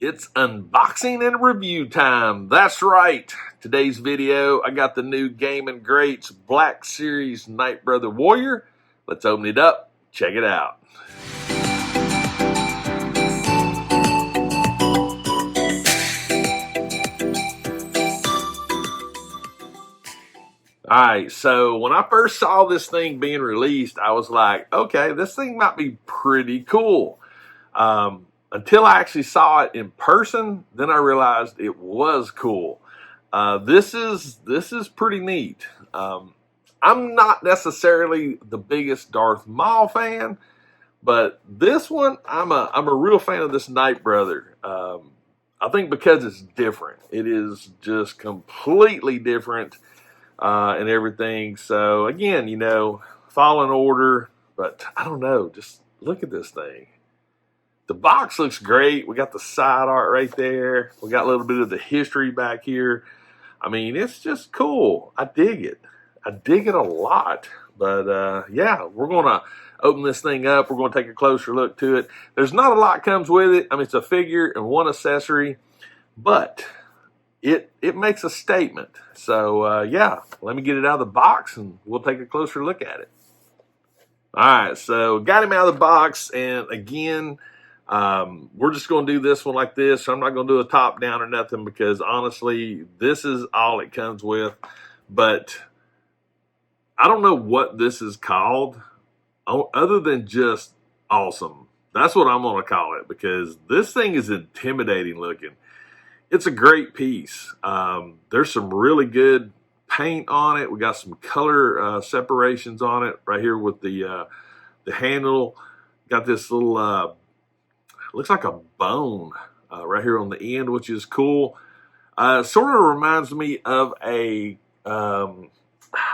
It's unboxing and review time. That's right. Today's video, I got the new Gaming Greats Black Series Nightbrother Warrior. Let's open it up. Check it out. Alright, so when I first saw this thing being released, I was like, okay, this thing might be pretty cool. Until I actually saw it in person, then I realized it was cool. This is pretty neat. I'm not necessarily the biggest Darth Maul fan, but this one I'm a real fan of this Nightbrother. I think because it's different. It is just completely different and everything. So again, Fallen Order, but I don't know. Just look at this thing. The box looks great. We got the side art right there. We got a little bit of the history back here. I mean, it's just cool. I dig it. I dig it a lot. But yeah, we're going to open this thing up. We're going to take a closer look to it. There's not a lot comes with it. I mean, it's a figure and one accessory, but it makes a statement. So yeah, let me get it out of the box and we'll take a closer look at it. All right, so got him out of the box, and again, we're just going to do this one like this. I'm not going to do a top down or nothing because honestly, this is all it comes with. But I don't know what this is called other than just awesome. That's what I'm going to call it because this thing is intimidating looking. It's a great piece. There's some really good paint on it. We got some color separations on it right here with the handle. Got this little looks like a bone right here on the end, which is cool. Sort of reminds me of a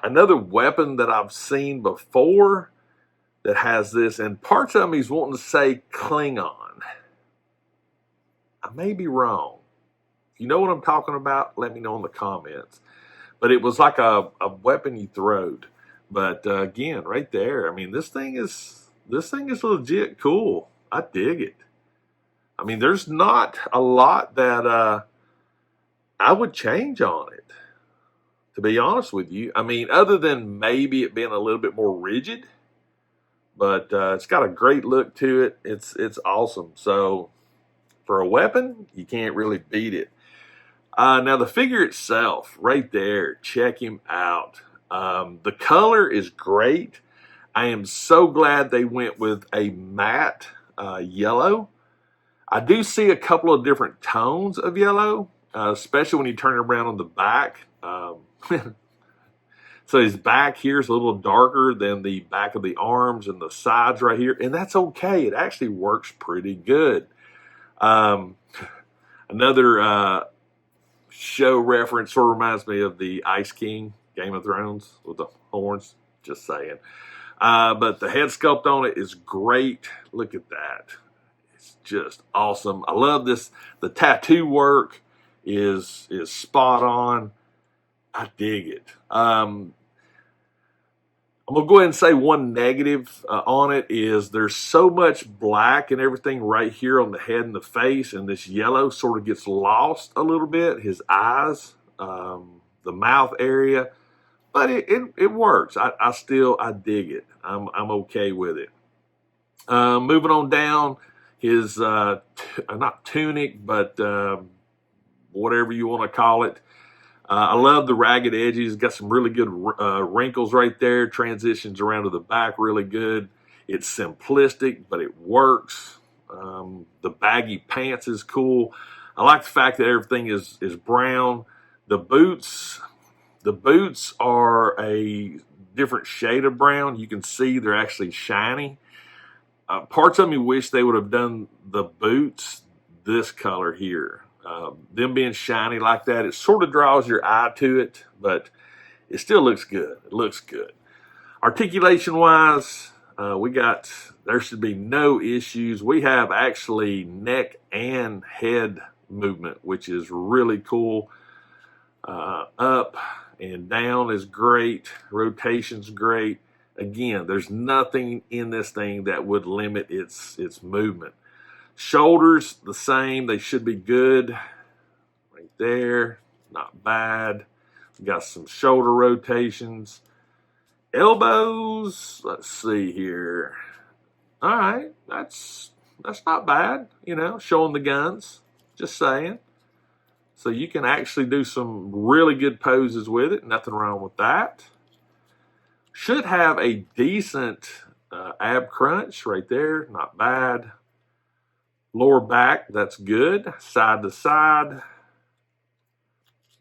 another weapon that I've seen before that has this, and parts of me is wanting to say Klingon. I may be wrong. If you know what I'm talking about, let me know in the comments. But it was like a weapon you throwed. But again, right there, I mean, this thing is legit cool. I dig it. I mean, there's not a lot that I would change on it, to be honest with you. I mean, other than maybe it being a little bit more rigid, but it's got a great look to it. It's awesome. So for a weapon, you can't really beat it. Now the figure itself, right there, check him out. The color is great. I am so glad they went with a matte yellow. I do see a couple of different tones of yellow, especially when you turn it around on the back. So his back here is a little darker than the back of the arms and the sides right here, and that's okay. It actually works pretty good. Another show reference sort of reminds me of the Ice King, Game of Thrones, with the horns. Just saying. But the head sculpt on it is great. Look at that. It's just awesome. I love this. The tattoo work is spot on. I dig it. I'm going to go ahead and say one negative on it is there's so much black and everything right here on the head and the face, and this yellow sort of gets lost a little bit. His eyes, the mouth area, but it works. I dig it. I'm okay with it. Moving on down, his not tunic, but whatever you want to call it. I love the ragged edges. Got some really good wrinkles right there. Transitions around to the back really good. It's simplistic, but it works. The baggy pants is cool. I like the fact that everything is brown. The boots are a different shade of brown. You can see they're actually shiny. Parts of me wish they would have done the boots this color here. Them being shiny like that, it sort of draws your eye to it, but it still looks good. It looks good. Articulation wise, there should be no issues. We have actually neck and head movement, which is really cool. Up and down is great. Rotation's great. Again, there's nothing in this thing that would limit its movement. Shoulders, the same. They should be good. Right there. Not bad. Got some shoulder rotations. Elbows, let's see here. All right, that's not bad, you know, showing the guns, just saying. So you can actually do some really good poses with it. Nothing wrong with that. Should have a decent ab crunch right there. Not bad. Lower back, that's good. Side to side.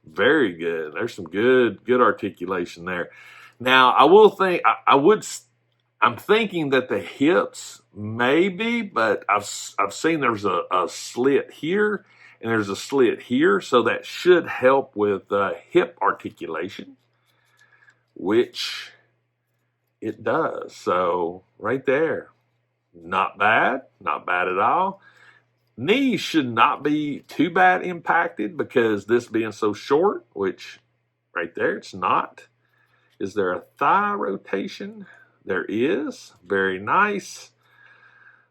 Very good. There's some good articulation there. Now, I will think, I'm thinking that the hips maybe, but I've seen there's a slit here and there's a slit here, so that should help with hip articulation, which it does. So right there, not bad at all. Knees should not be too bad impacted because this being so short, which right there it's not. Is there a thigh rotation? There is. Very nice.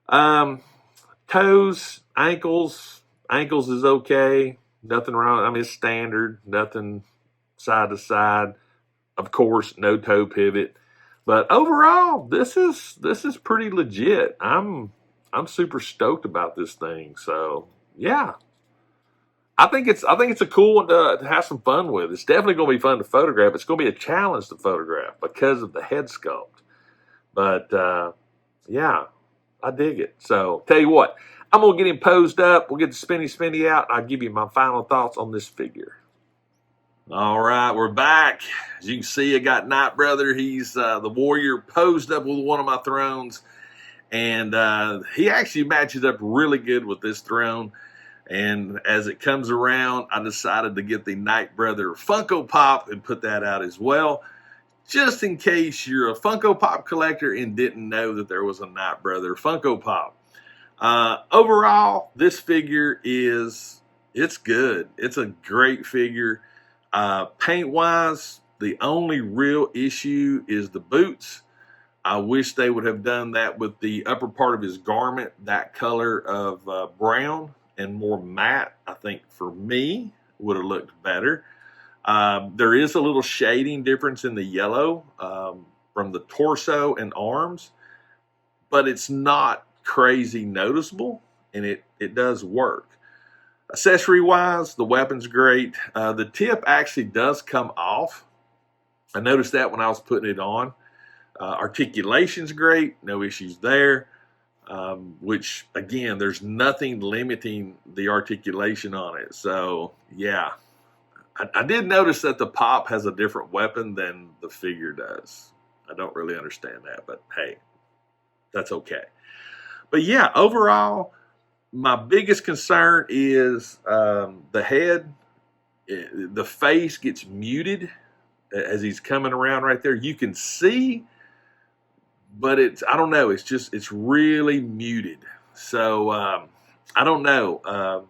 Toes, ankles. Ankles is okay. Nothing wrong. I mean, it's standard. Nothing side to side. Of course, no toe pivot. But overall, this is pretty legit. I'm super stoked about this thing. So yeah. I think it's a cool one to have some fun with. It's definitely going to be fun to photograph. It's going to be a challenge to photograph because of the head sculpt. But yeah, I dig it. So tell you what, I'm going to get him posed up. We'll get the spinny out. I'll give you my final thoughts on this figure. All right, we're back. As you can see, I got Nightbrother. He's the warrior posed up with one of my thrones. And he actually matches up really good with this throne. And as it comes around, I decided to get the Nightbrother Funko Pop and put that out as well, just in case you're a Funko Pop collector and didn't know that there was a Nightbrother Funko Pop. Overall, this figure it's good. It's a great figure. Paint-wise, the only real issue is the boots. I wish they would have done that with the upper part of his garment, that color of brown. And more matte, I think, for me, would have looked better. There is a little shading difference in the yellow from the torso and arms, but it's not crazy noticeable, and it does work. Accessory-wise, the weapon's great. The tip actually does come off. I noticed that when I was putting it on. Articulation's great, no issues there. Which again, there's nothing limiting the articulation on it. So yeah, I did notice that the pop has a different weapon than the figure does. I don't really understand that, but hey, that's okay. But yeah, overall, my biggest concern is the head. The face gets muted as he's coming around right there. You can see, but I don't know, it's really muted. So I don't know.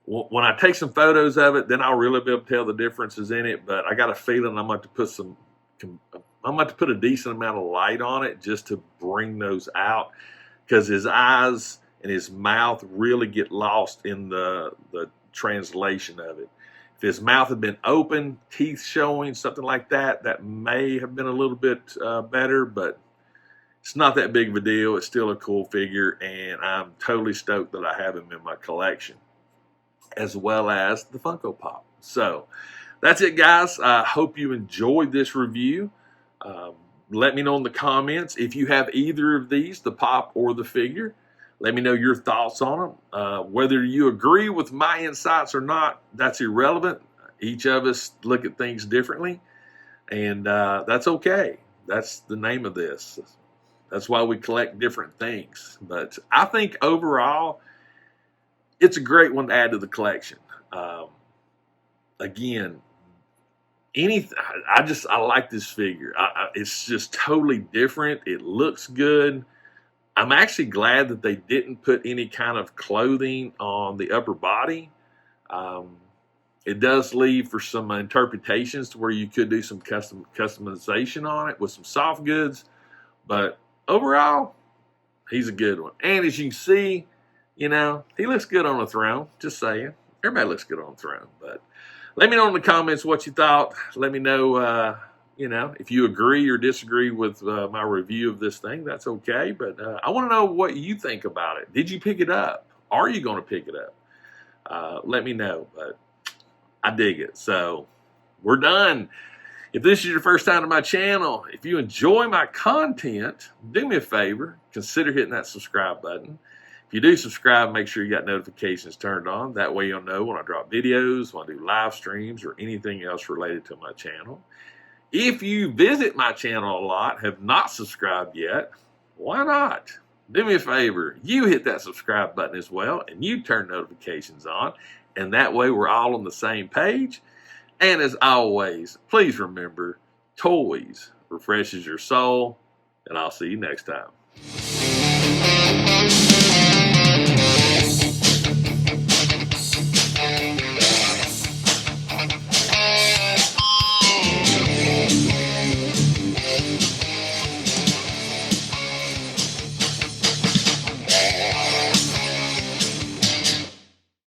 When I take some photos of it, then I'll really be able to tell the differences in it. But I got a feeling I'm going to put a decent amount of light on it just to bring those out, because his eyes and his mouth really get lost in the translation of it. If his mouth had been open, teeth showing, something like that, that may have been a little bit better, but it's not that big of a deal. It's still a cool figure, and I'm totally stoked that I have him in my collection, as well as the Funko Pop. So that's it, guys. I hope you enjoyed this review. Let me know in the comments if you have either of these, the pop or the figure. Let me know your thoughts on them. Whether you agree with my insights or not, that's irrelevant. Each of us look at things differently, and that's okay. That's the name of this. That's why we collect different things. But I think overall, it's a great one to add to the collection. Again, I like this figure. It's just totally different. It looks good. I'm actually glad that they didn't put any kind of clothing on the upper body. It does leave for some interpretations to where you could do some customization on it with some soft goods. But overall, he's a good one. And as you can see, You know, he looks good on a throne. Just saying. Everybody looks good on a throne. But let me know in the comments what you thought. Let me know, you know, if you agree or disagree with my review of this thing. That's okay. But I want to know what you think about it. Did you pick it up? Are you going to pick it up? Let me know. But I dig it. So we're done. If this is your first time to my channel, if you enjoy my content, do me a favor, consider hitting that subscribe button. If you do subscribe, make sure you got notifications turned on. That way you'll know when I drop videos, when I do live streams, or anything else related to my channel. If you visit my channel a lot, have not subscribed yet, why not? Do me a favor, you hit that subscribe button as well, and you turn notifications on, and that way we're all on the same page. And as always, please remember, toys refreshes your soul, and I'll see you next time.